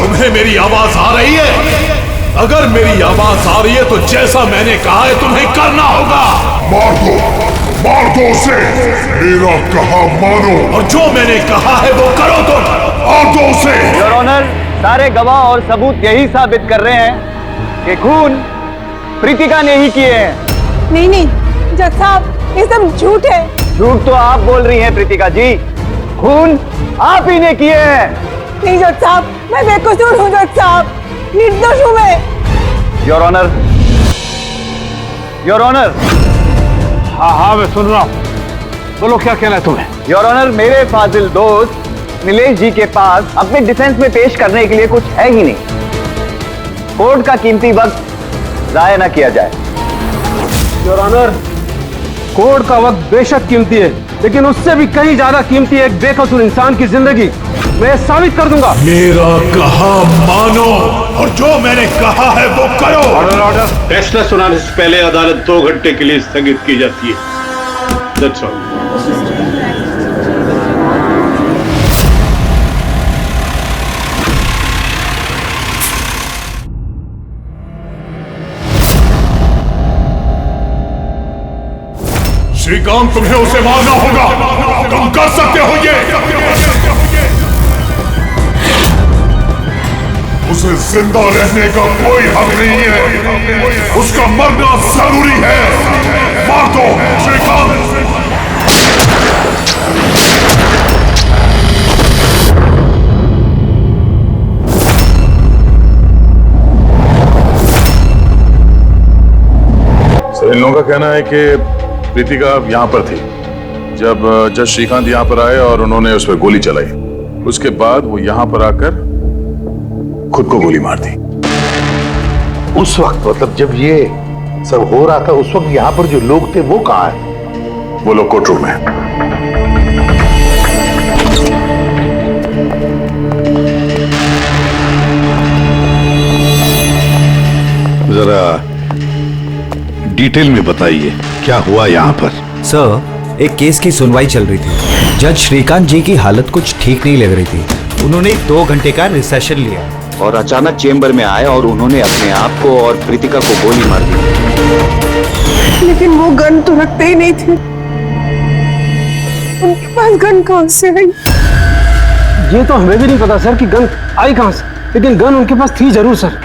तुम्हें मेरी आवाज आ रही है? अगर मेरी आवाज आ रही है तो जैसा मैंने कहा है तुम्हें करना होगा। मार दो उसे। मेरा कहा मानो और जो मैंने कहा है वो करो तुम। मार दो उसे। योर ऑनर, सारे गवाह और सबूत यही साबित कर रहे हैं कि खून प्रीतिका ने ही किए हैं। नहीं जज साहब, ये सब झूठ है। झूठ तो आप बोल रही हैं प्रीतिका जी, खून आप ही ने किए हैं। नहीं जज साहब, मैं बेकसूर हूँ जज साहब, निर्दोष हूँ मैं। Your honour, your honour. हाँ मैं सुन रहा हूँ, बोलो क्या कहना है तुम्हें। योर ऑनर, मेरे फाजिल दोस्त नीलेश जी के पास अपने डिफेंस में पेश करने के लिए कुछ है ही नहीं। कोर्ट का कीमती वक्त जाया ना किया जाए। योर ऑनर, कोर्ट का वक्त बेशक कीमती है, लेकिन उससे भी कहीं ज्यादा कीमती है एक बेकसूर इंसान की जिंदगी। मैं साबित कर दूंगा। मेरा कहा मानो और जो मैंने कहा है वो करो। ऑर्डर। फैसला सुनाने से पहले अदालत 2 घंटे के लिए स्थगित की जाती है। That's all. श्रीकांत, तुम्हें उसे मारना होगा। तुम कर सकते हो ये। उसे जिंदा रहने का कोई हक नहीं है, उसका मरना जरूरी है। मार दो श्रीकांत। इन लोगों का कहना है कि प्रीतिका यहाँ पर थी जब जज श्रीकांत यहाँ पर आए और उन्होंने उस पर गोली चलाई। उसके बाद वो यहाँ पर आकर खुद को गोली मार दी। उस वक्त मतलब जब ये सब हो रहा था, उस वक्त यहाँ पर जो लोग थे वो कहाँ है? वो लोग कोर्ट रूम में। जरा डिटेल में बताइए क्या हुआ यहाँ पर। सर, एक केस की सुनवाई चल रही थी। जज श्रीकांत जी की हालत कुछ ठीक नहीं लग रही थी। उन्होंने 2 घंटे का रिसेशन लिया और अचानक चेंबर में आए और उन्होंने अपने आप को और प्रीतिका को गोली मार दी। लेकिन वो गन तो रखते ही नहीं थे। उनके पास गन कहाँ से आई? ये तो हमें भी नहीं पता सर कि गन आई कहाँ से, लेकिन गन उनके पास थी जरूर सर।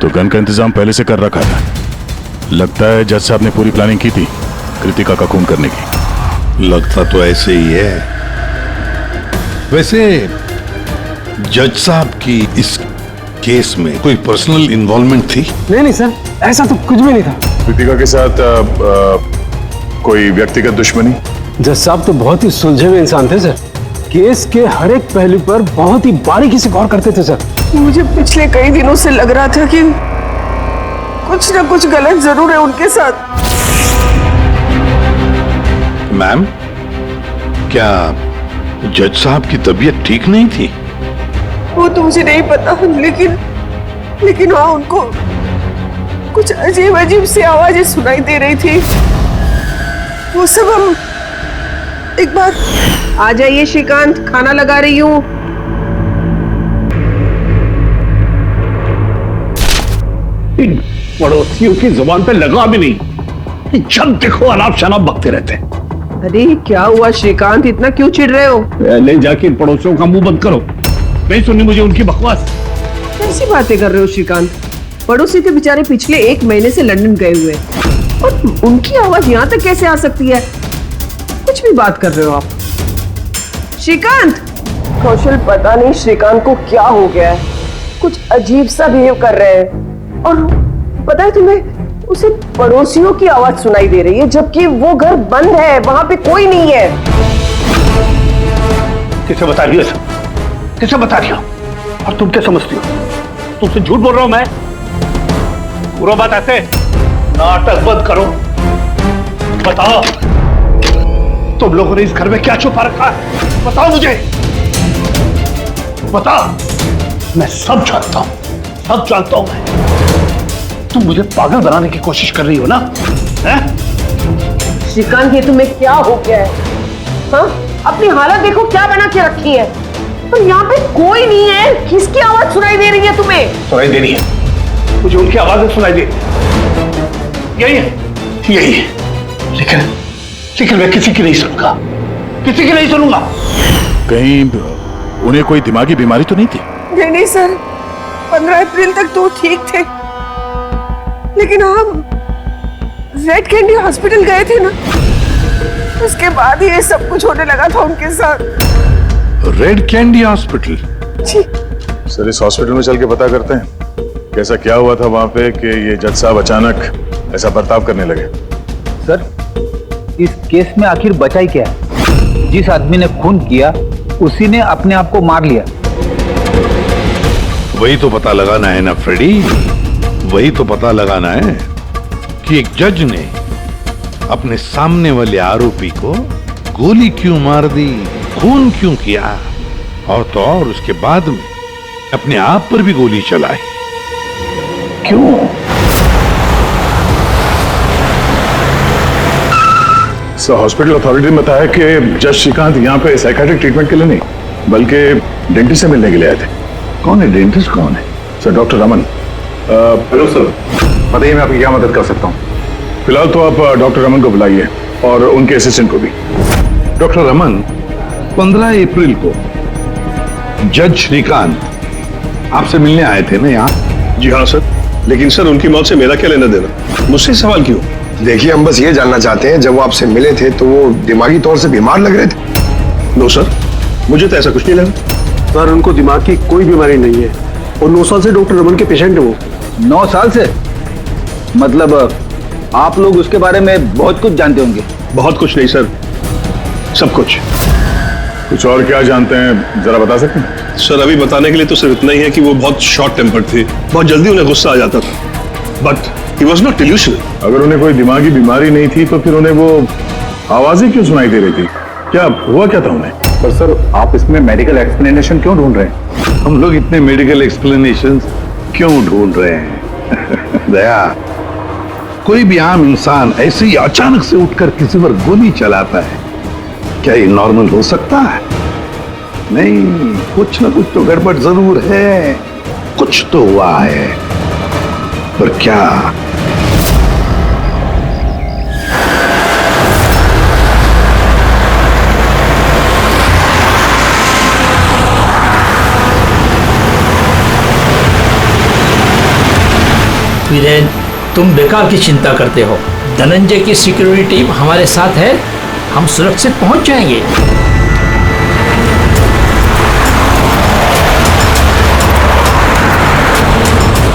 तो गन का इंतजाम पहले से कर रखा था। लगता है जज साहब ने पूरी प्लानिंग की थी कृतिका का खून करने की। लगता तो ऐसे ही है। वैसे जज साहब की इस केस में कोई पर्सनल इन्वॉल्वमेंट थी? नहीं सर, ऐसा तो कुछ भी नहीं था। कृतिका के साथ कोई व्यक्तिगत दुश्मनी? जज साहब तो बहुत ही सुलझे हुए इंसान थे सर। केस के हर एक पहलू पर बहुत ही बारीकी से गौर करते थे सर। मुझे पिछले कई दिनों से लग रहा था कि कुछ ना कुछ गलत जरूर है उनके साथ। मैम, क्या जज साहब की तबीयत ठीक नहीं थी? वो तो मुझे नहीं पता, लेकिन वहाँ उनको कुछ अजीब सी आवाजें सुनाई दे रही थी। वो सब हम एक बार। आ जाइए श्रीकांत, खाना लगा रही हूँ। पड़ोसियों की जुबान पे लगा भी नहीं, जब देखो अनाप शनाप बकते रहते। अरे क्या हुआ श्रीकांत, इतना क्यों चिढ़ रहे हो? पहले जाके पड़ोसियों का मुंह बंद करो, नहीं सुननी मुझे उनकी बकवास। कैसी बातें कर रहे हो श्रीकांत? पड़ोसी तो बेचारे पिछले 1 महीने से लंदन गए हुए, और उनकी आवाज यहाँ तक कैसे आ सकती है? कुछ भी बात कर रहे हो आप श्रीकांत। कौशल, पता नहीं श्रीकांत को क्या हो गया है, कुछ अजीब सा बिहेव कर रहे हैं। और पता है तुम्हें, उसे पड़ोसियों की आवाज सुनाई दे रही है, जबकि वो घर बंद है, वहां पे कोई नहीं है। किसे बता रही हो? किसे बता रही हो? और तुम क्या समझती हो? तुमसे झूठ बोल रहा हूं मैं? पूरा बात ऐसे, नाटक बंद करो। बताओ, तुम लोगों ने इस घर में क्या छुपा रखा है? बताओ मुझे, बताओ। मैं सब जानता हूं, सब जानता हूं मैं। तुम मुझे पागल बनाने की कोशिश कर रही हो ना? श्रीकांत, ये तुम्हें क्या हो गया है? हाँ, अपनी हालत देखो क्या बना के रखी है। पर यहाँ पे कोई नहीं है। किसकी आवाज सुनाई दे रही है तुम्हें? सुनाई दे रही है, मुझे उनकी आवाजें सुनाई दे, यही है, यही है। लेकिन मैं किसी की नहीं सुनूंगा, किसी की नहीं सुनूंगा। कहीं उन्हें कोई दिमागी बीमारी तो नहीं थी? नहीं सर, 15 अप्रैल तक तो ठीक थे, लेकिन हम रेड कैंडी हॉस्पिटल गए थे ना, उसके बाद ही ये सब कुछ होने लगा था उनके साथ। Red candy hospital? जी सर, इस हॉस्पिटल में चल के पता करते हैं कैसा क्या हुआ था वहां पे कि ये जज साहब अचानक ऐसा बर्ताव करने लगे। सर, इस केस में आखिर बचा ही क्या है? जिस आदमी ने खून किया उसी ने अपने आप को मार लिया। वही तो पता लगाना है ना फ्रेडी, वही तो पता लगाना है कि एक जज ने अपने सामने वाले आरोपी को गोली क्यों मार दी, खून क्यों किया, और तो और उसके बाद में अपने आप पर भी गोली चलाई, क्यों? सर, हॉस्पिटल अथॉरिटी ने बताया कि जज श्रीकांत यहाँ पे साइकियाट्रिक ट्रीटमेंट के लिए नहीं बल्कि डेंटिस्ट से मिलने के लिए आए थे। कौन है डेंटिस्ट? कौन है? Sir, doctor Raman. Hello sir, बताइए मैं आपकी क्या मदद कर सकता हूँ? फिलहाल तो आप डॉक्टर रमन को बुलाइए और उनके असिस्टेंट को भी। डॉक्टर रमन, 15 अप्रैल को जज श्रीकांत आपसे मिलने आए थे ना यहाँ? जी हाँ सर, लेकिन सर उनकी मौत से मेरा क्या लेना देना, मुझसे सवाल क्यों? देखिए, हम बस ये जानना चाहते हैं, जब वो आपसे मिले थे तो वो दिमागी तौर से बीमार लग रहे थे? नो सर, मुझे तो ऐसा कुछ नहीं लगा। सर, उनको दिमाग की कोई बीमारी नहीं है और 9 साल से डॉक्टर रमन के पेशेंट है वो। 9 साल से? मतलब आप लोग उसके बारे में बहुत कुछ जानते होंगे। बहुत कुछ नहीं सर, सब कुछ। कुछ और क्या जानते हैं, जरा बता सकते हैं? सर, अभी बताने के लिए तो सिर्फ इतना ही है कि वो बहुत शॉर्ट टेम्पर्ड थे, बहुत जल्दी उन्हें गुस्सा आ जाता था, but he was not delusional. अगर उन्हें कोई दिमागी बीमारी नहीं थी तो फिर उन्हें वो आवाजें क्यों सुनाई दे रही थी? क्या हुआ क्या था उन्हें? पर सर, आप इसमें मेडिकल एक्सप्लेनेशन क्यों ढूंढ रहे हैं? हम लोग इतने मेडिकल एक्सप्लेनेशन क्यों ढूंढ रहे हैं? दया, कोई भी आम इंसान ऐसे ही अचानक से उठकर किसी पर गोली चलाता है, क्या ये नॉर्मल हो सकता है? नहीं, कुछ ना कुछ तो गड़बड़ जरूर है, कुछ तो हुआ है, पर क्या? वीरेन, तुम बेकार की चिंता करते हो। धनंजय की सिक्योरिटी टीम हमारे साथ है, हम सुरक्षित पहुंच जाएंगे।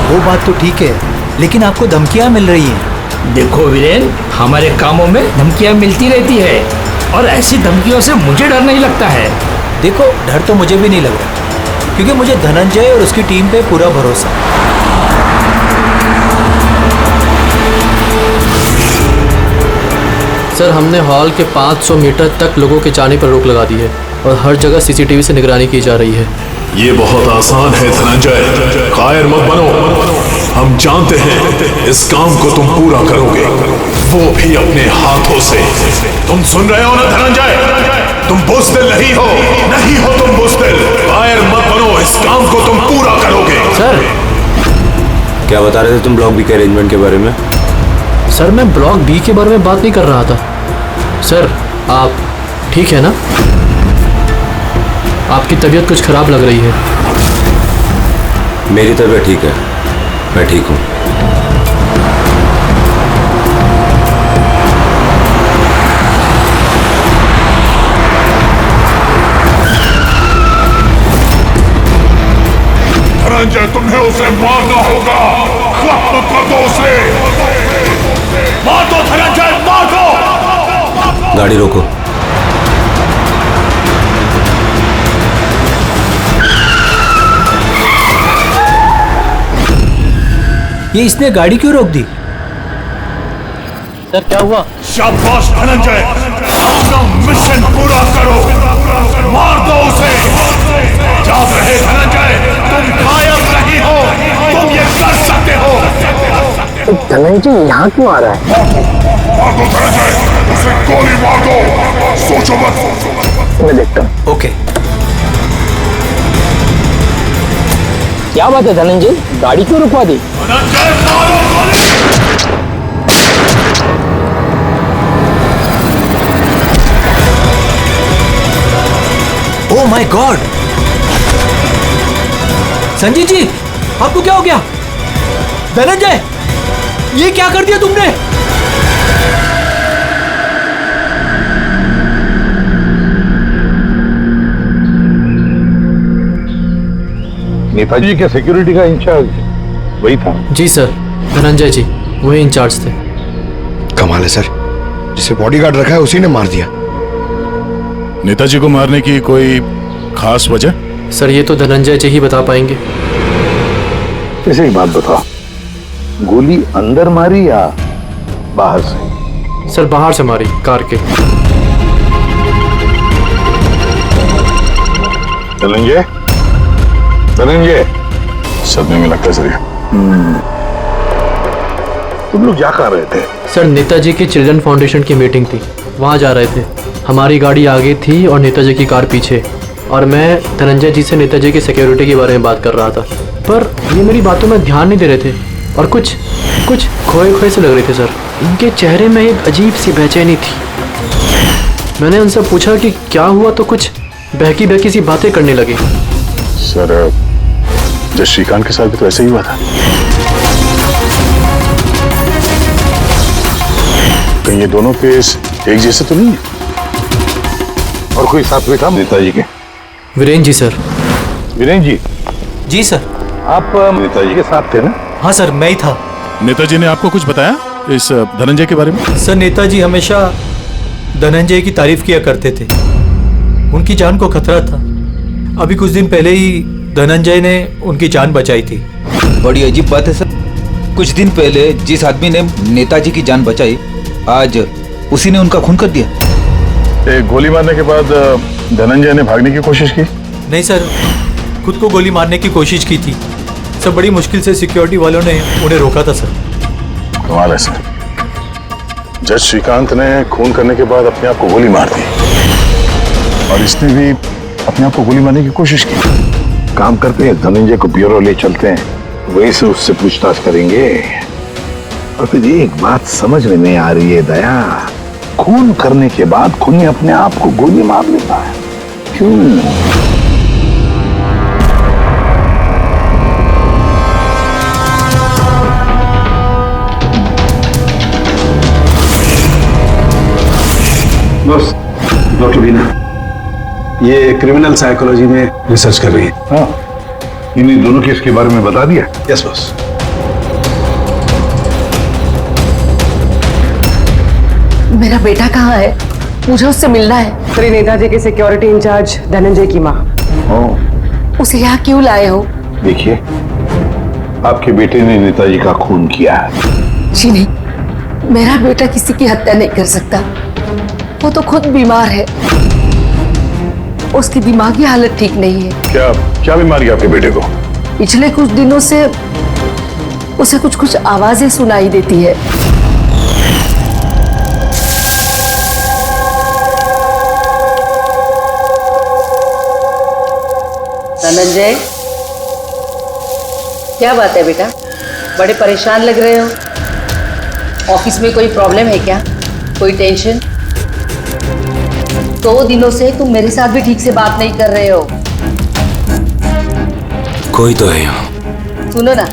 वो बात तो ठीक है, लेकिन आपको धमकियां मिल रही हैं। देखो वीरेन, हमारे कामों में धमकियां मिलती रहती है और ऐसी धमकियों से मुझे डर नहीं लगता है। देखो, डर तो मुझे भी नहीं लग रहा, क्योंकि मुझे धनंजय और उसकी टीम पे पूरा भरोसा है। सर, हमने हॉल के 500 मीटर तक लोगों के जाने पर रोक लगा दी है और हर जगह सीसीटीवी से निगरानी की जा रही है। ये बहुत आसान है धनंजय, कायर मत बनो। हम जानते हैं इस काम को तुम पूरा करोगे, वो भी अपने हाथों से। तुम सुन रहे हो ना धनंजय, तुम बुज़दिल नहीं हो, नहीं हो तुम बुज़दिल। कायर मत बनो, इस काम को तुम पूरा करोगे। सर, क्या बता रहे थे तुम ब्लॉक बी के अरेंजमेंट के बारे में? सर, मैं ब्लॉक बी के बारे में बात नहीं कर रहा था। सर, आप ठीक है ना? आपकी तबीयत कुछ खराब लग रही है। मेरी तबीयत ठीक है, मैं ठीक हूँ। धनंजय, तुम्हें उसे मारना होगा, खत्म कर दो उसे। मार दो धनंजय, मार दो। गाड़ी रोको। ये इसने गाड़ी क्यों रोक दी? सर, क्या हुआ? शाबाश धनंजय, अपना मिशन पूरा करो, मार दो उसे। याद रहे धनंजय, तुम कायर नहीं हो, तुम ये कर सकते हो। धनंजय यहाँ क्यों आ रहा है? मार दो धनंजय, उसे गोली मार दो, सोचो मत। मैं देखता हूँ। ओके। क्या बात है धनंजय, गाड़ी क्यों रुकवा दी? Oh my God! Sanjay ji, आपको क्या हो गया? धनंजय, ये क्या कर दिया तुमने? नेताजी के सिक्योरिटी का इंचार्ज वही था? जी सर, धनंजय जी वही इंचार्ज थे। कमाल है सर, जिसे बॉडीगार्ड रखा है उसी ने मार दिया। नेताजी को मारने की कोई खास वजह? सर ये तो धनंजय जी ही बता पाएंगे। ऐसे ही बात बताओ, गोली अंदर मारी या बाहर से? सर बाहर से मारी, कार के। धनंजय, धनंजय, सदमे में लगता है। तुम लोग जा कहाँ रहे थे? सर नेताजी की चिल्ड्रन फाउंडेशन की मीटिंग थी, वहाँ जा रहे थे। हमारी गाड़ी आगे थी और नेताजी की कार पीछे, और मैं धनंजय जी से नेताजी की सिक्योरिटी के बारे में बात कर रहा था, पर ये मेरी बातों में ध्यान नहीं दे रहे थे और कुछ खोए खोए से लग रहे थे सर। इनके चेहरे में एक अजीब सी बेचैनी थी। मैंने उनसे पूछा कि क्या हुआ, तो कुछ बहकी बहकी सी बातें करने लगे। सर जज श्रीकांत के साथ भी तो ऐसा ही हुआ था। कहीं ये दोनों केस एक जैसे तो नहीं है? और कोई साथ में था नेताजी के? वीरेन जी सर। वीरेन जी? जी सर। आप नेताजी के साथ थे ना? हाँ सर, मैं ही था। नेताजी ने आपको कुछ बताया इस धनंजय के बारे में? सर नेताजी हमेशा धनंजय की तारीफ किया करते थे, उनकी जान को खतरा था। अभी कुछ दिन पहले ही धनंजय ने उनकी जान बचाई थी। बड़ी अजीब बात है सर, कुछ दिन पहले जिस आदमी ने नेताजी की जान बचाई, आज उसी ने उनका खून कर दिया। एक गोली मारने के बाद धनंजय ने भागने की कोशिश की? नहीं सर, खुद को गोली मारने की कोशिश की थी। सब बड़ी मुश्किल से सिक्योरिटी वालों ने उन्हें रोका था सर। कमाल है सर, जज श्रीकांत ने खून करने के बाद अपने आप को गोली मार दी, और इसने भी अपने आप को गोली मारने की कोशिश की। काम करते हैं, धनंजय को ब्यूरो ले चलते हैं, वहीं से उससे पूछताछ करेंगे। और फिर एक बात समझ में नहीं आ रही है दया, खून करने के बाद खूनी अपने आप को गोली मार लेता है, क्यों? बस डॉक्टर बीना ये क्रिमिनल साइकोलॉजी में रिसर्च कर रही है। हाँ, इन्हीं दोनों केस के बारे में बता दिया? Yes boss. मेरा बेटा कहाँ है? मुझे उससे मिलना है। श्री नेताजी के सिक्योरिटी इंचार्ज धनंजय की माँ। उसे यहाँ क्यों लाए हो? देखिए, आपके बेटे ने नेताजी का खून किया है। जी नहीं, मेरा बेटा किसी की हत्या नहीं कर सकता। वो तो खुद बीमार है, उसकी दिमागी हालत ठीक नहीं है। क्या बीमारी है आपके बेटे को? पिछले कुछ दिनों से उसे कुछ आवाजें सुनाई देती है। धनंजय, क्या बात है बेटा, बड़े परेशान लग रहे हो? ऑफिस में कोई प्रॉब्लम है क्या? कोई टेंशन? 2 दिनों से तुम मेरे साथ भी ठीक से बात नहीं कर रहे हो। कोई तो है यहाँ। सुनो ना,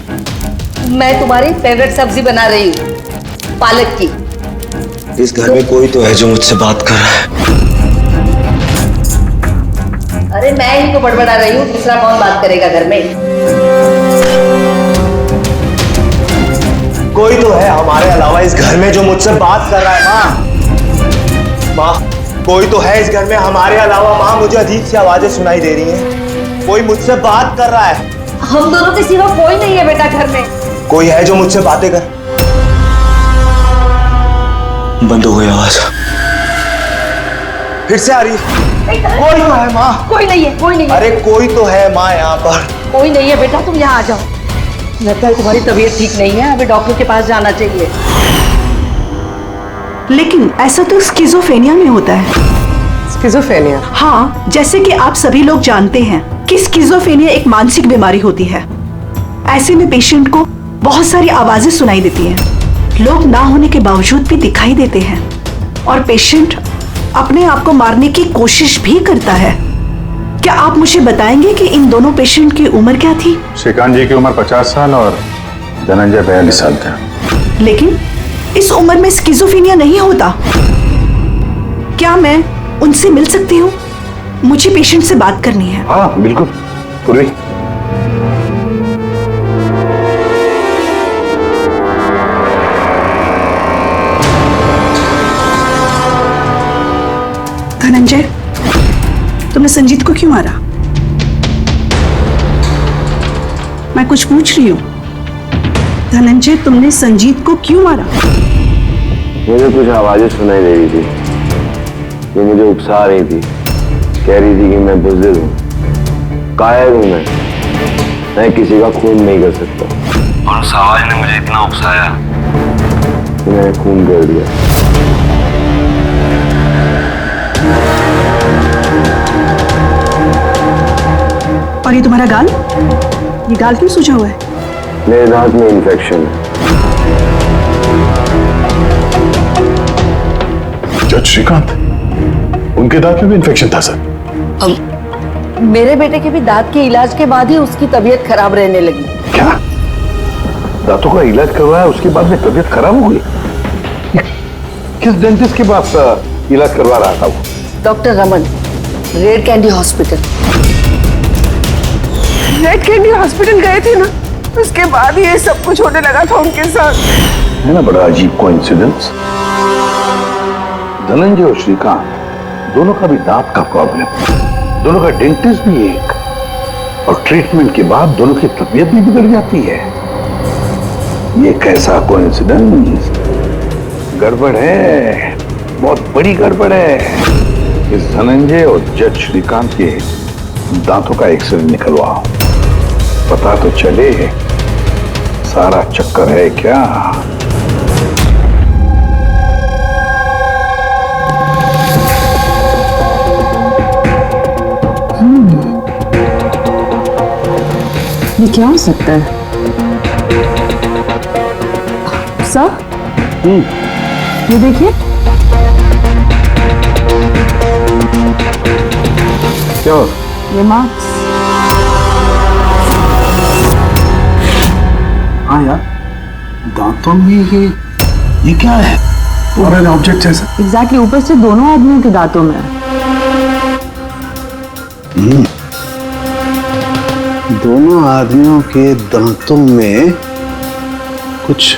मैं तुम्हारी फेवरेट सब्जी बना रही हूँ, पालक की। इस घर में कोई तो है जो मुझसे बात कर रहा है। अरे मैं ही तो बड़बड़ा रही हूँ, दूसरा कौन बात करेगा घर में? कोई तो है हमारे अलावा इस घर में जो मुझसे बात कर रहा है। माँ, कोई तो है इस घर में हमारे अलावा। माँ, मुझे अजीब सी आवाजें सुनाई दे रही हैं, कोई मुझसे बात कर रहा है। हम दोनों के सिवा कोई नहीं है बेटा घर में। कोई है जो मुझसे बातें कर। बंद हो गई आवाज, फिर से आ रही है। कोई तो है माँ। कोई नहीं है, कोई नहीं है। अरे कोई तो है माँ यहाँ पर। कोई नहीं है बेटा, तुम यहाँ आ जाओ। लगता है तुम्हारी तबीयत ठीक नहीं है, हमें डॉक्टर के पास जाना चाहिए। लेकिन ऐसा तो स्किज़ोफ्रेनिया में होता है। स्किज़ोफ्रेनिया? हाँ, जैसे कि आप सभी लोग जानते हैं कि स्किज़ोफ्रेनिया एक मानसिक बीमारी होती है ऐसे में पेशेंट को बहुत सारी आवाजें सुनाई देती हैं। लोग ना होने के बावजूद भी दिखाई देते हैं और पेशेंट अपने आप को मारने की कोशिश भी करता है। क्या आप मुझे बताएंगे कि इन दोनों पेशेंट की उम्र क्या थी? श्रीकांत जी की उम्र 50 साल और धनंजय 42 साल का। लेकिन इस उम्र में स्किज़ोफ्रेनिया नहीं होता। क्या मैं उनसे मिल सकती हूँ? मुझे पेशेंट से बात करनी है। हाँ बिल्कुल पूर्वी। धनंजय, तुमने संजीत को क्यों मारा? मैं कुछ पूछ रही हूँ। धनंजय, तुमने संजीत को क्यों मारा? मुझे कुछ आवाजें सुनाई दे रही थी, ये मुझे उकसा रही थी। कह रही थी कि मैं बुज़दिल हूँ, कायर हूँ, मैं किसी का खून नहीं कर सकता। और उस आवाज ने मुझे इतना उकसाया कि मैंने खून कर दिया। और ये तुम्हारा गाल? ये गाल क्यों सूजा हुआ है? मेरे दांत में इन्फेक्शन है। जज श्रीकांत, उनके दांत में भी इन्फेक्शन था सर। मेरे बेटे के भी दांत के इलाज के बाद ही उसकी तबीयत खराब रहने लगी। क्या? दांतों का इलाज करवाया उसके बाद में तबीयत खराब हो गई? किस डेंटिस्ट के पास इलाज करवा रहा था वो? Doctor Raman, red candy hospital. Red candy hospital गए थे ना, उसके बाद ये सब कुछ होने लगा था उनके साथ। है ना बड़ा अजीब कोइंसिडेंस। धनंजय और श्रीकांत दोनों का भी दांत का प्रॉब्लम, दोनों का डेंटिस्ट भी एक, और ट्रीटमेंट के बाद दोनों की तबीयत भी बिगड़ जाती है। ये कैसा कोइंसिडेंस? गड़बड़ है, बहुत बड़ी गड़बड़ है। इस धनंजय और जज श्रीकांत के दांतों का एक्सरे निकलवाओ, पता तो चले सारा चक्कर है क्या। ये क्या हो सकता है? सर, ये देखिए। क्या? ये मार्क्स। हाँ यार, दांतों में ये क्या है? फॉरेन ऑब्जेक्ट जैसा। एग्जैक्टली, ऊपर से दोनों आदमियों के दांतों में। दोनों आदमियों के दांतों में कुछ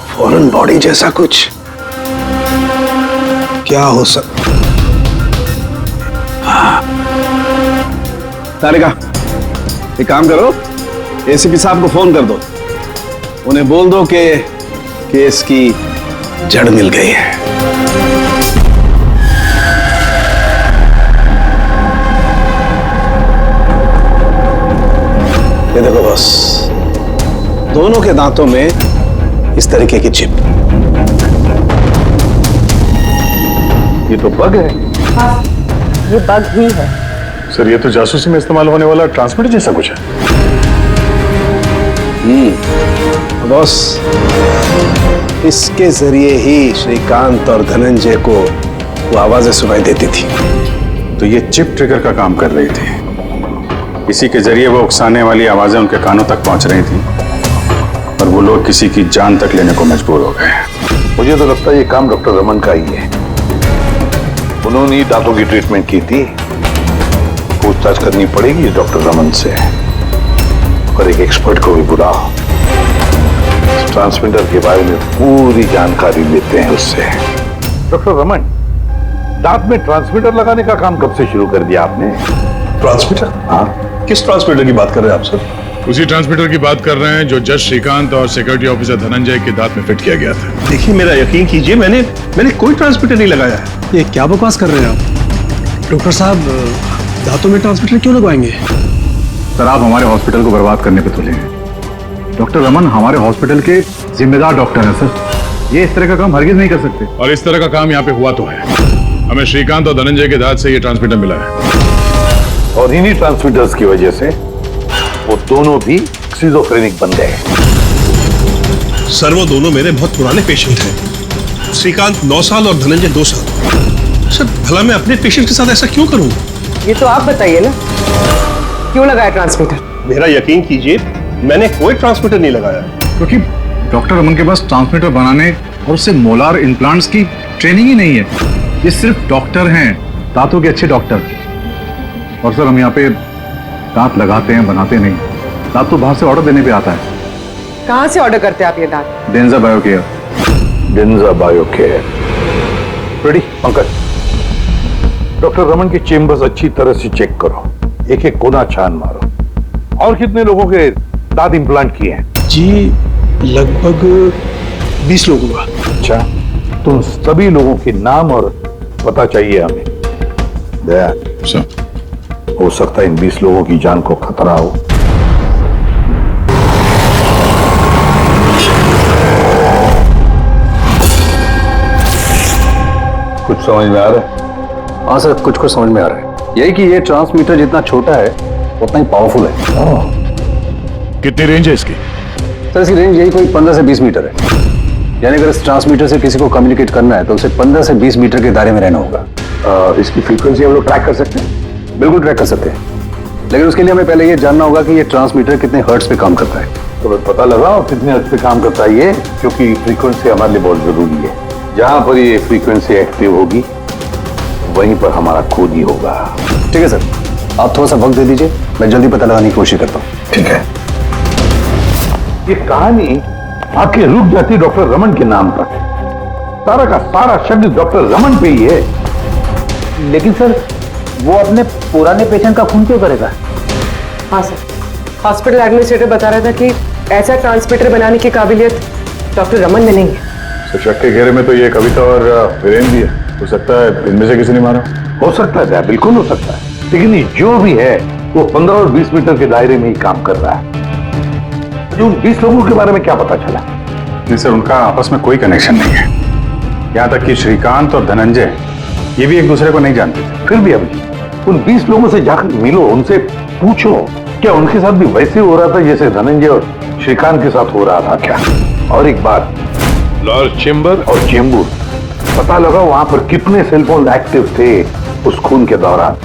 फॉरेन बॉडी जैसा कुछ। क्या हो सकता? तारिका, एक काम करो, एसीपी साहब को फोन कर दो, उन्हें बोल दो कि केस की जड़ मिल गई है। ये देखो बॉस, दोनों के दांतों में इस तरीके की चिप। ये तो बग है। हाँ, ये बग ही है। सर, ये तो जासूसी में इस्तेमाल होने वाला ट्रांसमीटर जैसा कुछ है। बॉस, इसके जरिए ही श्रीकांत और धनंजय को वो आवाजें सुनाई देती थी। तो ये चिप ट्रिगर का काम कर रही थी, इसी के जरिए वो उकसाने वाली आवाजें उनके कानों तक पहुंच रही थी और वो लोग किसी की जान तक लेने को मजबूर हो गए। मुझे तो लगता है ये काम डॉक्टर रमन का ही है। उन्होंने ही दांतों की ट्रीटमेंट की थी। पूछताछ करनी पड़ेगी डॉक्टर रमन से, और एक एक्सपर्ट को भी बुलाओ। ट्रांसमीटर के बारे में पूरी जानकारी लेते हैं उससे। डॉक्टर रमन, दांत में ट्रांसमीटर लगाने का काम कब से शुरू कर दिया आपने? ट्रांसमीटर? हाँ, किस ट्रांसमीटर की बात कर रहे हैं आप सर? उसी ट्रांसमीटर की बात कर रहे हैं जो जज श्रीकांत और सिक्योरिटी ऑफिसर धनंजय के दांत में फिट किया गया था। देखिए, मेरा यकीन कीजिए, मैंने कोई ट्रांसमीटर नहीं लगाया है। ये क्या बकवास कर रहे हैं आप? डॉक्टर साहब, दांतों में ट्रांसमीटर क्यों लगवाएंगे? सर, आप हमारे हॉस्पिटल को बर्बाद करने पे तुले हैं। डॉक्टर रमन हमारे हॉस्पिटल के जिम्मेदार डॉक्टर हैं सर, ये इस तरह का काम हरगिज नहीं कर सकते। और इस तरह का काम यहाँ पे हुआ तो है। हमें श्रीकांत और धनंजय के दांत से ये ट्रांसमीटर मिला है, और इन्हीं ट्रांसमीटर्स की वजह से वो दोनों भी स्किज़ोफ्रेनिक बन गए। सर वो दोनों मेरे बहुत पुराने पेशेंट हैं। श्रीकांत 9 साल और धनंजय 2 साल। सर भला मैं अपने पेशेंट के साथ ऐसा क्यों करूं? ये तो आप बताइए ना, क्यों लगाया ट्रांसमीटर? मेरा यकीन कीजिए, मैंने कोई ट्रांसमीटर नहीं लगाया। क्योंकि डॉक्टर रमन के पास ट्रांसमीटर बनाने और उससे मोलार इम्प्लांट्स की ट्रेनिंग ही नहीं है। ये सिर्फ डॉक्टर हैं, दांतों के अच्छे डॉक्टर। और सर हम यहाँ पे दांत लगाते हैं, बनाते नहीं। दांत तो बाहर से ऑर्डर देने पे आता है। कहाँ से ऑर्डर करते हैं आप ये दांत? डेंजा बायोकेयर। डेंजा बायोकेयर। रेडी पंकज, डॉक्टर रमन की चेम्बर्स अच्छी तरह से चेक करो, एक एक कोना छान मारो। और कितने लोगों के दांत इम्प्लांट किए हैं? जी लगभग 20 लोगों का। अच्छा, तुम सभी लोगों के नाम और पता चाहिए हमें। दया सर, हो सकता है इन 20 लोगों की जान को खतरा हो। कुछ समझ में आ रहा है? हाँ सर, कुछ कुछ समझ में आ रहा है। यही कि ये ट्रांसमीटर जितना छोटा है उतना ही पावरफुल है। कितनी रेंज है इसकी? सर इसकी रेंज यही कोई 15 से 20 मीटर है। यानी अगर इस ट्रांसमीटर से किसी को कम्युनिकेट करना है तो उसे 15 से 20 मीटर के दायरे में रहना होगा। इसकी फ्रीक्वेंसी हम लोग ट्रैक कर सकते हैं? बिल्कुल ट्रैक कर सकते हैं, लेकिन उसके लिए हमें पहले ये जानना होगा कि ये ट्रांसमीटर कितने हर्ट्ज पे काम करता है। तो पता लगाओ कितने हर्ट्ज पे काम करता है ये, क्योंकि फ्रीक्वेंसी हमारे लिए बहुत जरूरी है। जहां पर ये फ्रीक्वेंसी एक्टिव होगी वहीं पर हमारा खोज ही होगा। ठीक है सर, आप थोड़ा सा वक्त दे दीजिए, मैं जल्दी पता लगाने की कोशिश करता हूँ। ठीक है। ये कहानी आके रुक जाती डॉक्टर रमन के नाम पर। सारा का सारा शब्द डॉक्टर रमन पे ही है। लेकिन सर वो अपने पुराने पेशेंट का खून क्यों करेगा? हाँ सर, हॉस्पिटल एडमिनिस्ट्रेटर बता रहा था कि ऐसा ट्रांसमीटर बनाने की काबिलियत डॉक्टर रमन में नहीं है। तो शक के घेरे में तो ये कविता और वीरेंद्र भी है। हो सकता है इनमें से किसी ने मारा। हो सकता है, बिल्कुल हो सकता है, लेकिन ये जो भी है वो 15 और 20 मीटर के दायरे में ही काम कर रहा है। उन 20 लोगों के बारे में क्या पता चला? नहीं सर, उनका आपस में कोई कनेक्शन नहीं है। यहाँ तक कि श्रीकांत और धनंजय ये भी एक दूसरे को नहीं जानते थे। फिर भी अभी उन 20 लोगों से जाकर मिलो, उनसे पूछो क्या उनके साथ भी वैसे हो रहा था जैसे धनंजय और श्रीकांत के साथ हो रहा था क्या? और एक बात, लॉर्ड चेंबर और चेंबूर, पता लगा वहां पर कितने सेलफोन एक्टिव थे उस खून के दौरान।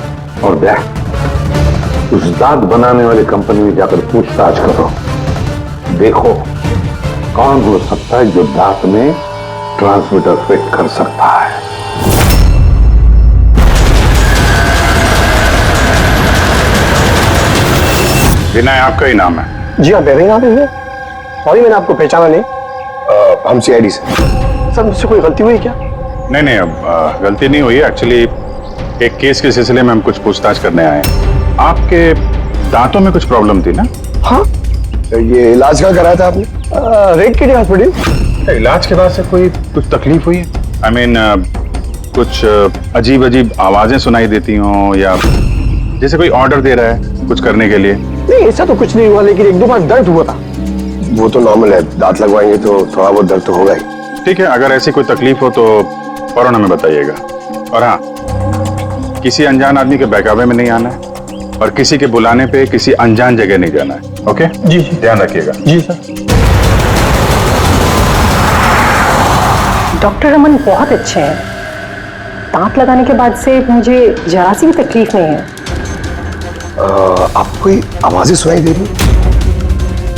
और देख, उस दांत बनाने वाली कंपनी में जाकर पूछताछ करो, देखो कौन हो सकता है जो दांत में ट्रांसमीटर फिट कर सकता है। विनय आपका ही नाम है? जी हाँ, मेरा ही नाम है। सॉरी मैंने आपको पहचाना नहीं। हम CID से। सर मुझसे कोई गलती हुई क्या? नहीं, अब गलती नहीं हुई। एक्चुअली एक केस के सिलसिले में हम कुछ पूछताछ करने आए हैं। आपके दांतों में कुछ प्रॉब्लम थी ना? हाँ। ये इलाज कहाँ कराया था आपने? रेड किडी हॉस्पिटल। इलाज के बाद से कोई कुछ तकलीफ हुई है? I mean, कुछ अजीब अजीब आवाजें सुनाई देती हों, या जैसे कोई ऑर्डर दे रहा है कुछ करने के लिए? नहीं, ऐसा तो कुछ नहीं हुआ, लेकिन 1-2 बार दर्द हुआ था। वो तो नॉर्मल है, दांत लगवाएंगे तो थोड़ा बहुत दर्द तो होगा ही। ठीक है, अगर ऐसी कोई तकलीफ हो तो फौरन हमें बताइएगा। और हाँ, किसी अनजान आदमी के बहकावे में नहीं आना है और किसी के बुलाने पे किसी अनजान जगह नहीं जाना है। ओके जी, ध्यान रखिएगा। जी सर। डॉक्टर रमन बहुत अच्छे हैं। दांत लगाने के बाद से मुझे जरा सी भी तकलीफ नहीं है। आपको कोई आवाजें सुनाई दे रही?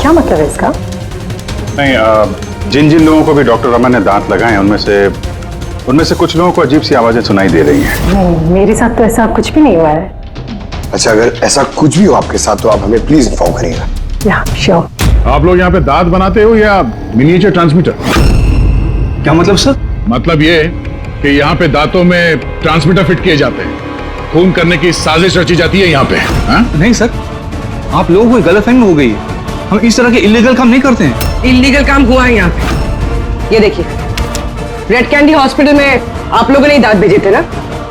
क्या मतलब है इसका? नहीं, जिन जिन लोगों को भी डॉक्टर रमन ने दांत लगाए हैं उनमें से कुछ लोगों को अजीब सी आवाजें सुनाई दे रही हैं। नहीं, मेरे साथ तो ऐसा कुछ भी नहीं हुआ है। अच्छा, अगर ऐसा कुछ भी हो आपके साथ तो आप हमें प्लीज इन्फॉर्म करिएगा। या श्योर। आप लोग यहाँ पे दांत बनाते हो या मिनिएचर ट्रांसमीटर? क्या मतलब सर? मतलब ये कि यहाँ पे दांतों में ट्रांसमीटर फिट किए जाते हैं, खून करने की साजिश रची जाती है यहाँ पे। नहीं सर, आप लोगों को गलतफहमी हो गई है। हम इस तरह के इलीगल काम नहीं करते हैं। इलीगल काम हुआ है यहाँ पे। ये देखिए, रेड कैंडी हॉस्पिटल में आप लोगों ने दांत भेजे थे ना?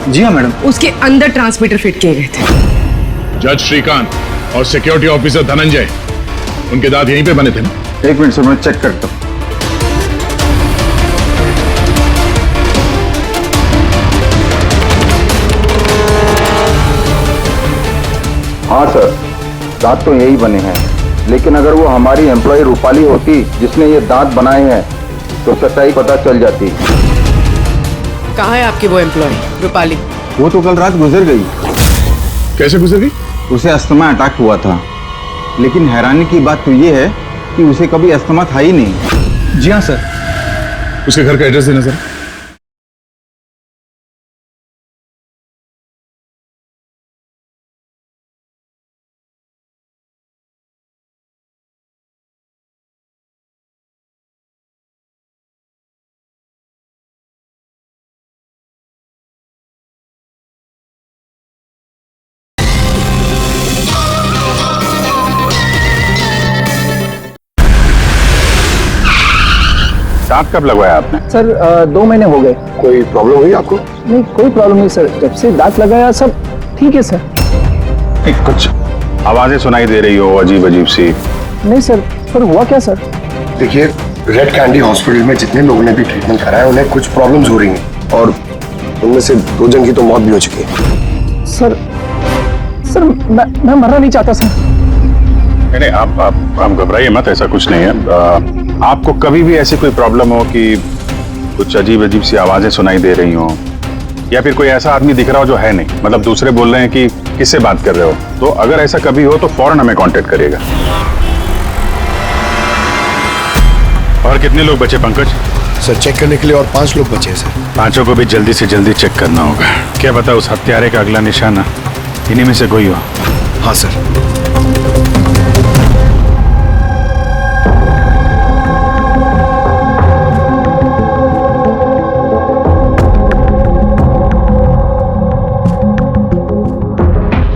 जी हाँ मैडम। उसके अंदर ट्रांसमीटर फिट किए गए थे। जज श्रीकांत और सिक्योरिटी ऑफिसर धनंजय, उनके दांत यहीं पे बने थे ना? एक मिनट सर, मैं चेक करता हूँ। हाँ सर, दांत तो यही बने हैं, लेकिन अगर वो हमारी एम्प्लॉय रूपाली होती जिसने ये दांत बनाए हैं तो सच्चाई पता चल जाती। कहाँ है आपकी वो एम्प्लॉय रूपाली? वो तो कल रात गुजर गई। कैसे गुजर गई? उसे अस्थमा अटैक हुआ था, लेकिन हैरानी की बात तो ये है कि उसे कभी अस्थमा था ही नहीं। जी हाँ सर। उसके घर का एड्रेस देना सर। दांत कब लगवाया आपने? सर 2 महीने हो गए। कोई प्रॉब्लम हुई आपको? नहीं, कोई प्रॉब्लम नहीं सर, जब से दांत लगाया सब ठीक है सर। कुछ आवाजें सुनाई दे रही हो अजीब अजीब सी? नहीं सर, हुआ क्या सर? देखिए, रेड कैंडी हॉस्पिटल में जितने लोगों ने भी ट्रीटमेंट कराया उन्हें कुछ प्रॉब्लम्स हो रही हैं और उनमें से 2 जन की तो मौत भी हो चुकी है। सर मैं मरना नहीं चाहता सर। नहीं, आप घबराइए मत, ऐसा कुछ नहीं है। आपको कभी भी ऐसी कोई प्रॉब्लम हो कि कुछ अजीब अजीब सी आवाजें सुनाई दे रही हो या फिर कोई ऐसा आदमी दिख रहा हो जो है नहीं, मतलब दूसरे बोल रहे हैं कि किससे बात कर रहे हो, तो अगर ऐसा कभी हो तो फौरन हमें कांटेक्ट करिएगा। और कितने लोग बचे पंकज? सर चेक करने के लिए और 5 लोग बचे हैं सर। 5 को भी जल्दी से जल्दी चेक करना होगा। क्या पता उस हत्यारे का अगला निशाना इन्हीं में से कोई हो। हाँ सर।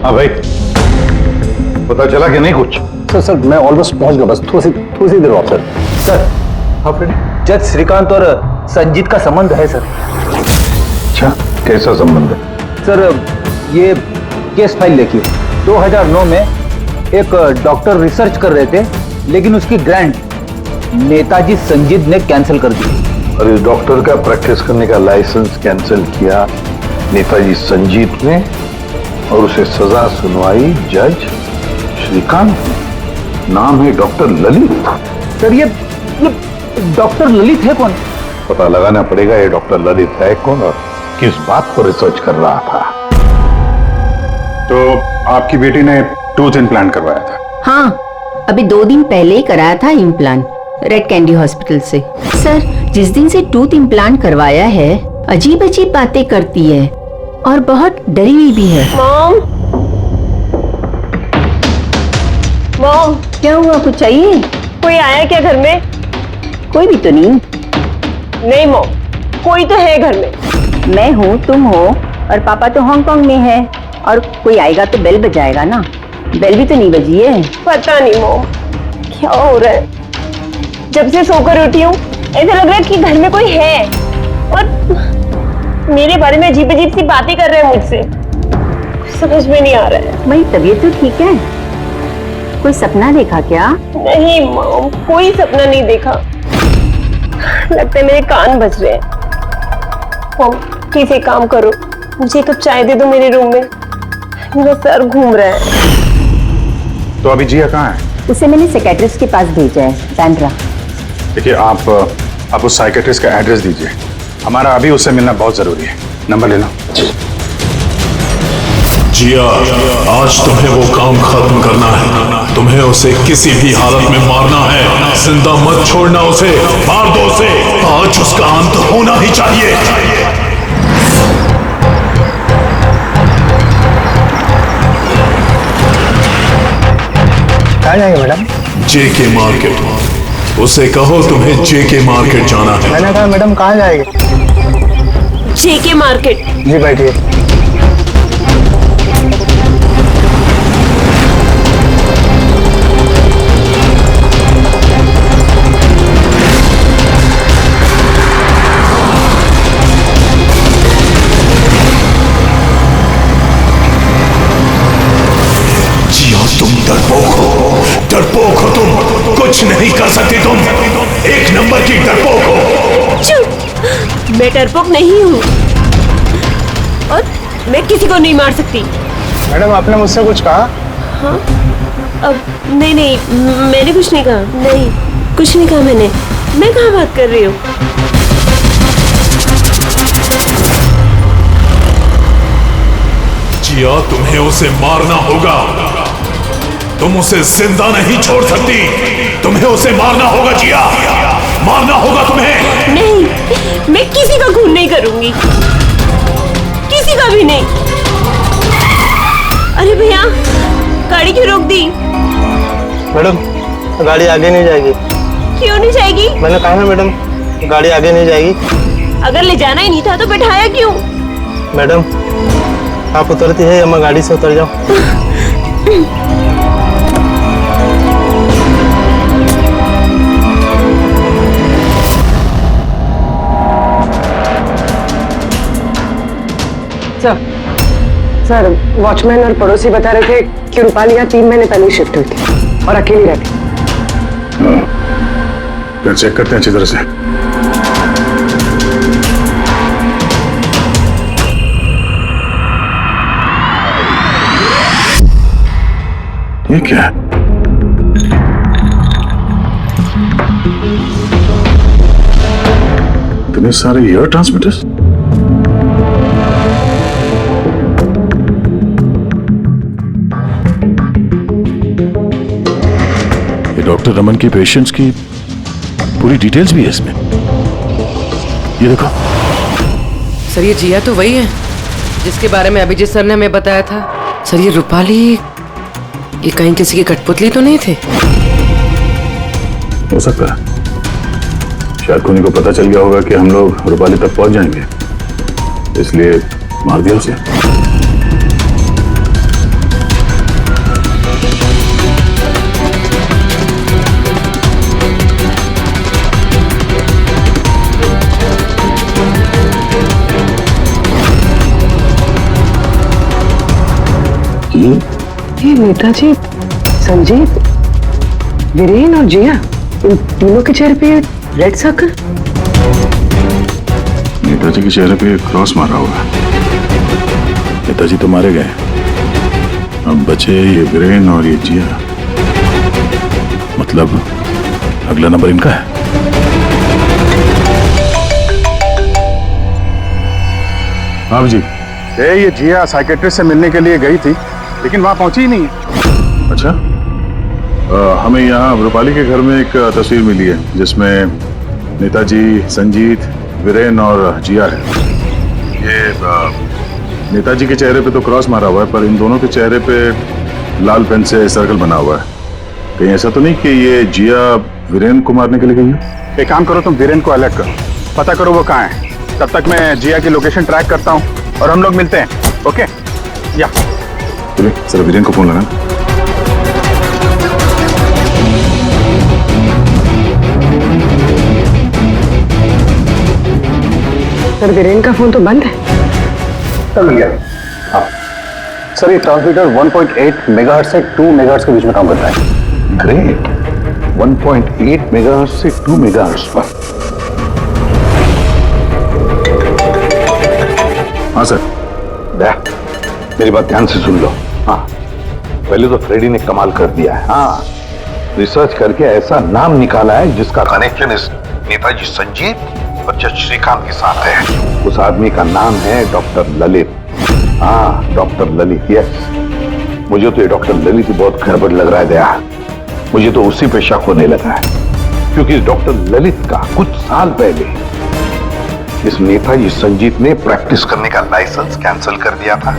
हाँ भाई, पता चला कि नहीं कुछ? सर मैं ऑलमोस्ट पहुंच गया, बस थोड़ी सी देर और सर। सर जज श्रीकांत और संजीत का संबंध है सर। अच्छा, कैसा संबंध है? सर ये केस फाइल देखिए। 2009 में एक डॉक्टर रिसर्च कर रहे थे, लेकिन उसकी ग्रांट नेताजी संजीत ने कैंसिल कर दी। और इस डॉक्टर का प्रैक्टिस करने का लाइसेंस कैंसिल किया नेताजी संजीत ने और उसे सजा सुनवाई जज श्रीकांत। नाम है डॉक्टर ललित। सर ये डॉक्टर ललित है कौन? पता लगाना पड़ेगा ये डॉक्टर ललित है कौन और किस बात पर रिसर्च कर रहा था। तो आपकी बेटी ने टूथ इम्प्लांट करवाया था? हाँ, अभी 2 दिन पहले ही कराया था इम्प्लांट रेड कैंडी हॉस्पिटल से। सर जिस दिन से टूथ इम्प्लांट करवाया है अजीब अजीब बातें करती है और बहुत डरी हुई भी है। मॉम क्या हुआ, कुछ चाहिए? कोई आया क्या घर में? कोई भी तो नहीं। नहीं मॉम, कोई तो है घर में। मैं हूँ, तुम हो और पापा तो हांगकांग में है और कोई आएगा तो बेल बजाएगा ना। बेल भी तो नहीं बजी है। पता नहीं मॉम क्या हो रहा है, जब से सोकर उठी हूँ ऐसा लग रहा है कि घर में कोई है और मेरे बारे में अजीब अजीब सी बातें कर रहे हैं मुझसे। समझ में नहीं आ रहा है। मेरी तबीयत तो ठीक है। कोई सपना देखा क्या? नहीं मॉम, कोई सपना नहीं देखा। लगता है मेरे कान बज रहे हैं। मॉम प्लीज एक काम करो, मुझे 1 कप चाय दे दो मेरे रूम में, मेरा सर घूम रहा है। तो अभी जिया कहाँ है? उसे मैंने साइकियाट्रिस्ट के पास भेजा है, बैंड्रा। देखिए आप उस साइकियाट्रिस्ट का एड्रेस दीजिए, हमारा अभी उससे मिलना बहुत जरूरी है। नंबर ले लो। जिया, आज तुम्हें वो काम खत्म करना है। तुम्हें उसे किसी भी हालत में मारना है। जिंदा मत छोड़ना उसे, मार दो उसे। आज उसका अंत होना ही चाहिए। कहाँ जाएंगे मैडम? जेके मार्केट। उसे कहो तुम्हें जेके मार्केट जाना है। मैंने कहा मैडम कहाँ जाएंगे? जेके मार्केट। जी बैठिए। तुम डरपोक हो तुम, कुछ नहीं कर सकती तुम, 1 नंबर की डरपोक हो। चुप, मैं डरपोक नहीं हूँ और मैं किसी को नहीं मार सकती। मैडम आपने मुझसे कुछ कहा? हाँ अब नहीं नहीं, मैंने कुछ नहीं कहा। नहीं, कुछ नहीं कहा मैंने। मैं कहाँ बात कर रही हूँ? जिया, तुम्हें उसे मारना होगा। तुम उसे जिंदा नहीं छोड़ सकती। तुम्हें उसे मारना होगा जिया, मारना होगा तुम्हें। नहीं, मैं किसी का खून नहीं करूंगी, किसी का भी नहीं। अरे भैया, गाड़ी क्यों रोक दी? मैडम, गाड़ी आगे नहीं जाएगी। क्यों नहीं जाएगी? मैंने कहा ना मैडम, गाड़ी आगे नहीं जाएगी। अगर ले जाना ही नहीं था तो बैठाया क्यों? मैडम, आप उतरती है या मैं गाड़ी से उतर जाऊं? सर, वॉचमैन और पड़ोसी बता रहे थे कि रूपाली यहाँ 3 महीने पहले शिफ्ट हुई थी और अकेली रहती। फिर चेक करते हैं अच्छी तरह से। ये क्या है? इतने सारे एयर ट्रांसमिटर्स। ये डॉक्टर रमन की पेशेंट्स की पूरी डिटेल्स भी है इसमें। ये देखो। सर, ये जिया तो वही है जिसके बारे में अभिजीत सर ने हमें बताया था। सर, ये रूपाली, ये कहीं किसी की कठपुतली तो नहीं थे? हो सकता है, शायद कोनी को पता चल गया होगा कि हम लोग रूपाली तक पहुंच जाएंगे, इसलिए मार दिया उसे। ये नेताजी, संजीत, वीरेन और जिया, इन तीनों के चेहरे पे रेड सर्कल। नेताजी के चेहरे पे क्रॉस मारा हुआ। नेताजी तो मारे गए, अब बचे ये वीरेन और ये जिया। मतलब अगला नंबर इनका है। हाँ जी, ये जिया साइकेट्रिस्ट से मिलने के लिए गई थी, लेकिन वहां पहुंची ही नहीं है। अच्छा, हमें यहाँ रूपाली के घर में एक तस्वीर मिली है जिसमें नेताजी, संजीत, वीरेन और जिया है। ये नेताजी के चेहरे पे तो क्रॉस मारा हुआ है, पर इन दोनों के चेहरे पे लाल पेन से सर्कल बना हुआ है। कहीं ऐसा तो नहीं कि ये जिया वीरेन को मारने के लिए गई है? एक काम करो, तुम वीरेन को अलर्ट करो, पता करो वो कहाँ है। तब तक मैं जिया की लोकेशन ट्रैक करता हूँ और हम लोग मिलते हैं। ओके? या सर, वीरेन को फोन लगाना। सर, वीरेन का फोन तो बंद है। मिल गया। हाँ सर, ये ट्रांसमीटर 1.8 मेगाहर्ट्ज से 2 मेगाहर्ट्ज के बीच में काम करता है। ग्रेट, 1.8 मेगाहर्ट्ज से 2 मेगाहर्ट्ज पर। हाँ सर। मेरी बात ध्यान से सुन लो। हाँ, पहले तो फ्रेडी ने कमाल कर दिया है। हाँ, रिसर्च करके ऐसा नाम निकाला है जिसका कनेक्शन इस नेताजी संजीत और जज श्रीकांत के साथ है। उस आदमी का नाम है डॉक्टर ललित। हाँ, डॉक्टर ललित। यस, मुझे तो ये डॉक्टर ललित बहुत गड़बड़ लग रहा है दया। मुझे तो उसी पे शक होने लगा है, क्योंकि डॉक्टर ललित का कुछ साल पहले इस नेताजी संजीत ने प्रैक्टिस करने का लाइसेंस कैंसिल कर दिया था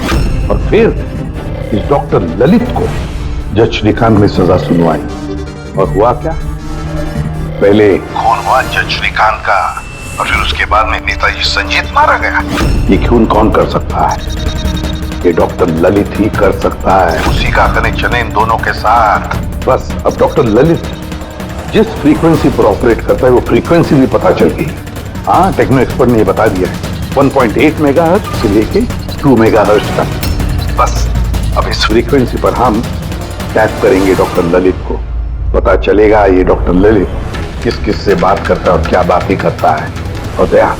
और फिर इस डॉक्टर ललित को जज श्रीकांत ने सजा सुनवाई। और हुआ क्या? पहले खून हुआ जज श्रीकांत का और फिर उसके बाद में नेताजी संजीत मारा गया। ये खून कौन कर सकता है? ये डॉक्टर ललित ही कर सकता है। उसी का कनेक्शन है इन दोनों के साथ। बस अब डॉक्टर ललित जिस फ्रीक्वेंसी पर ऑपरेट करता है वो फ्रीक्वेंसी भी पता चल गई। हाँ, टेक्नो एक्सपर्ट ने ये बता दिया है, 1.8 मेगाहर्ट्ज से लेके 2 मेगाहर्ट्ज तक। बस अब इस फ्रीक्वेंसी पर हम टैप करेंगे डॉक्टर ललित को, पता चलेगा ये डॉक्टर ललित किस किस से बात करता है और क्या बातें करता है। और दया,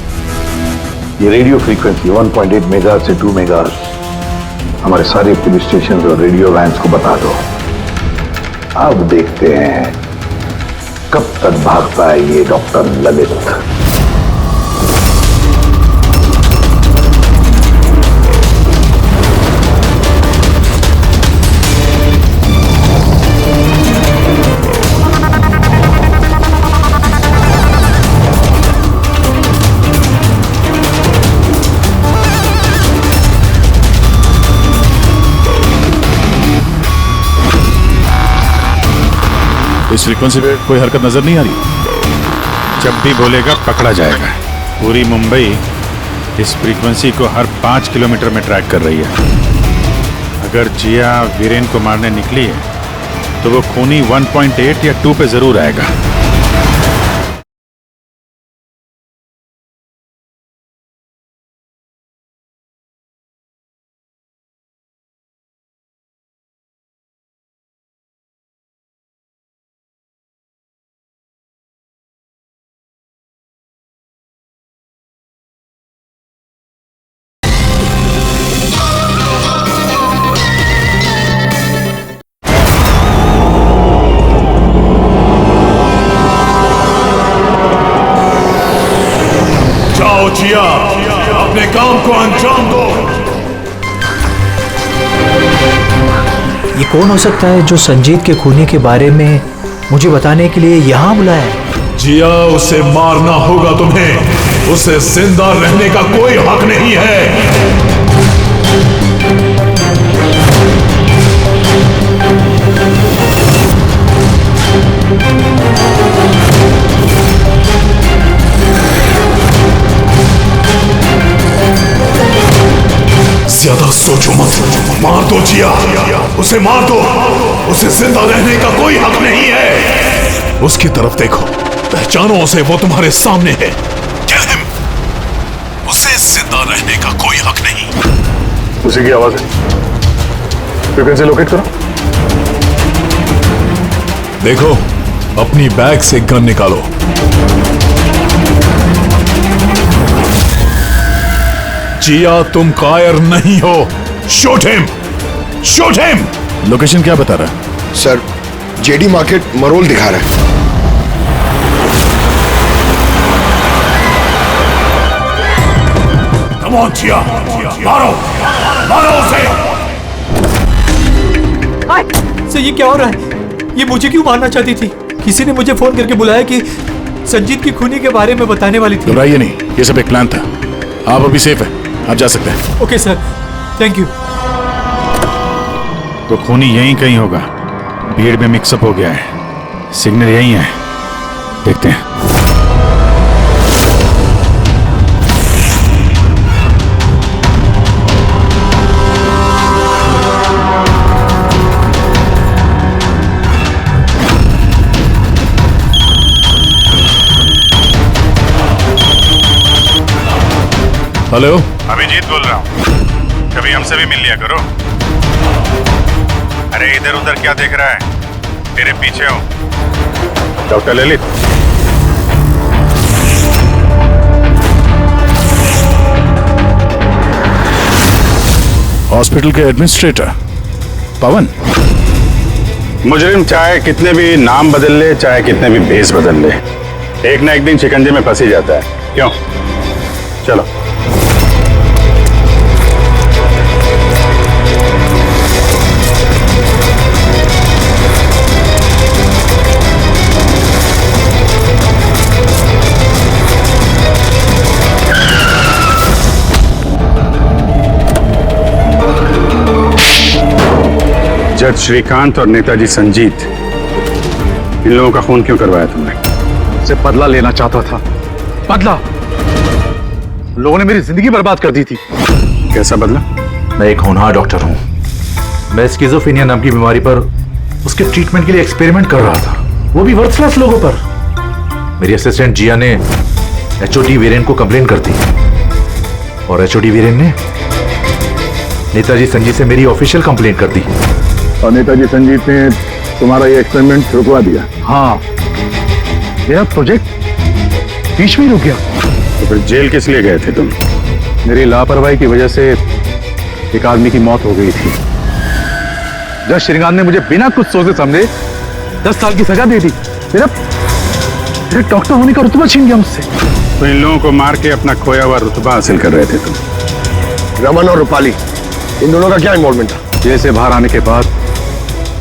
ये रेडियो फ्रीक्वेंसी 1.8 मेगाहर्ट्ज से 2 मेगाहर्ट्ज हमारे सारे पुलिस स्टेशन और रेडियो वैन्स को बता दो। अब देखते हैं कब तक भागता है ये डॉक्टर ललित। इस फ्रीक्वेंसी पे कोई हरकत नजर नहीं आ रही। जब भी बोलेगा पकड़ा जाएगा। पूरी मुंबई इस फ्रीक्वेंसी को हर 5 किलोमीटर में ट्रैक कर रही है। अगर जिया वीरेन को मारने निकली है तो वो खूनी 1.8 या 2 पे जरूर आएगा। जिया, अपने काम को अंजाम दो। ये कौन हो सकता है जो संजीत के खूनी के बारे में मुझे बताने के लिए यहाँ बुलाया है? जिया, उसे मारना होगा तुम्हें। उसे जिंदा रहने का कोई हक नहीं है। ज्यादा सोचो मत, मार दो जिया, उसे मार दो। उसे जिंदा रहने का कोई हक नहीं है। उसकी तरफ देखो, पहचानो उसे, वो तुम्हारे सामने है। Kill him। उसे जिंदा रहने का कोई हक नहीं। उसी की आवाज है। फ्रीक्वेंसी लोकेट करो। देखो, अपनी बैग से गन निकालो। जिया, तुम कायर नहीं हो। Shoot him, shoot him. Location क्या बता रहा है? सर, जेडी मार्केट मरोल दिखा रहा है। कम ऑन जिया, मारो, मारो उसे। सर, ये क्या हो रहा है? ये मुझे क्यों मारना चाहती थी? किसी ने मुझे फोन करके बुलाया कि संजीत की खूनी के बारे में बताने वाली थी। घबराइए नहीं, ये सब एक प्लान था। आप अभी सेफ है, आप जा सकते हैं। Okay sir, thank you. तो खूनी यहीं कहीं होगा। भीड़ में मिक्सअप हो गया है। सिग्नल यहीं है, देखते हैं। हेलो, अभिजीत बोल रहा हूँ। कभी हमसे भी मिल लिया करो। अरे इधर उधर क्या देख रहा है? तेरे पीछे हूँ। डॉक्टर ललित, हॉस्पिटल के एडमिनिस्ट्रेटर पवन। मुजरिम चाहे कितने भी नाम बदल ले, चाहे कितने भी भेस बदल ले, एक ना एक दिन शिकंजे में फंस ही जाता है। क्यों? चलो। जज श्रीकांत और नेताजी संजीत, इन लोगों का खून क्यों करवाया तुमने? से बदला लेना चाहता था। बदला? लोगों ने मेरी जिंदगी बर्बाद कर दी थी। कैसा बदला? मैं एक होनहार डॉक्टर हूं। मैं स्किज़ोफ्रेनिया नाम की बीमारी पर उसके ट्रीटमेंट के लिए एक्सपेरिमेंट कर रहा था, वो भी वर्थलेस लोगों पर। मेरी असिस्टेंट जिया ने एचओडी वीरेन को कंप्लेन कर दी और एचओडी वीरेन ने नेताजी संजीत से मेरी ऑफिशियल कंप्लेन कर दी। और नेताजी संजीत ने तुम्हारा ये एक्सपेरिमेंट रुकवा दिया? हाँ, मेरा प्रोजेक्ट बीच में ही रुक गया। तो फिर जेल किस लिए गए थे तुम? मेरी लापरवाही की वजह से एक आदमी की मौत हो गई थी। जज श्रीकांत ने मुझे बिना कुछ सोचे समझे 10 साल की सजा दे दी, मेरे डॉक्टर होने का रुतबा छीन गया मुझसे। तो इन लोगों को मार के अपना खोया हुआ रुतबा हासिल कर रहे थे तुम। रमन और रूपाली, इन दोनों का क्या इन्वॉल्वमेंट था? जेल से बाहर आने के बाद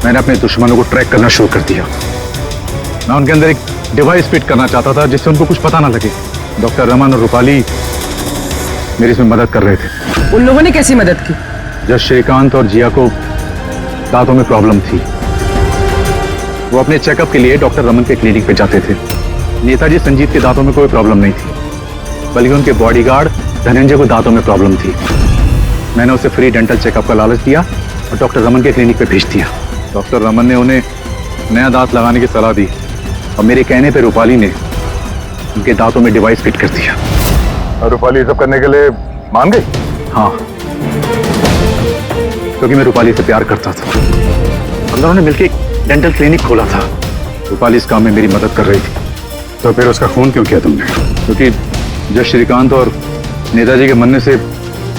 मैंने अपने दुश्मनों को ट्रैक करना शुरू कर दिया। मैं उनके अंदर एक डिवाइस फिट करना चाहता था जिससे उनको कुछ पता ना लगे। डॉक्टर रमन और रूपाली मेरी इसमें मदद कर रहे थे। उन लोगों ने कैसी मदद की? जब श्रीकांत और जिया को दांतों में प्रॉब्लम थी, वो अपने चेकअप के लिए डॉक्टर रमन के क्लिनिक पे जाते थे। नेताजी संजीत के दांतों में कोई प्रॉब्लम नहीं थी, बल्कि उनके बॉडीगार्ड धनंजय को दांतों में प्रॉब्लम थी। मैंने उसे फ्री डेंटल चेकअप का लालच दिया और डॉक्टर रमन के क्लिनिक पे भेज दिया। डॉक्टर रमन ने उन्हें नया दांत लगाने की सलाह दी और मेरे कहने पे रूपाली ने उनके दांतों में डिवाइस फिट कर दिया। और रूपाली सब करने के लिए मान गई? हाँ, क्योंकि मैं रूपाली से प्यार करता था। हम दोनों ने मिलकर एक डेंटल क्लिनिक खोला था। रूपाली इस काम में मेरी मदद कर रही थी। तो फिर उसका खून क्यों किया तुमने? क्योंकि जब श्रीकांत और नेताजी के मरने से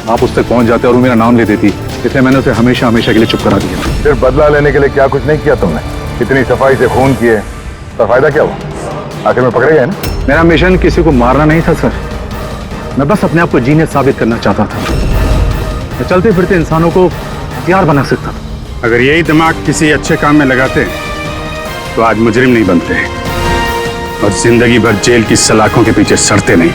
आप उस तक पहुंच जाते और वो मेरा नाम ले देती, इसलिए मैंने उसे हमेशा हमेशा के लिए चुप करा दिया। फिर बदला लेने के लिए क्या कुछ नहीं किया तुमने? इतनी सफाई से खून किए तो फायदा क्या हुआ? आखिर में पकड़े गए ना? मेरा मिशन किसी को मारना नहीं था सर, मैं बस अपने आप को जीनियस साबित करना चाहता था। मैं चलते फिरते इंसानों को हथियार बना सकता था। अगर यही दिमाग किसी अच्छे काम में लगाते तो आज मुजरिम नहीं बनते और जिंदगी भर जेल की सलाखों के पीछे सड़ते नहीं।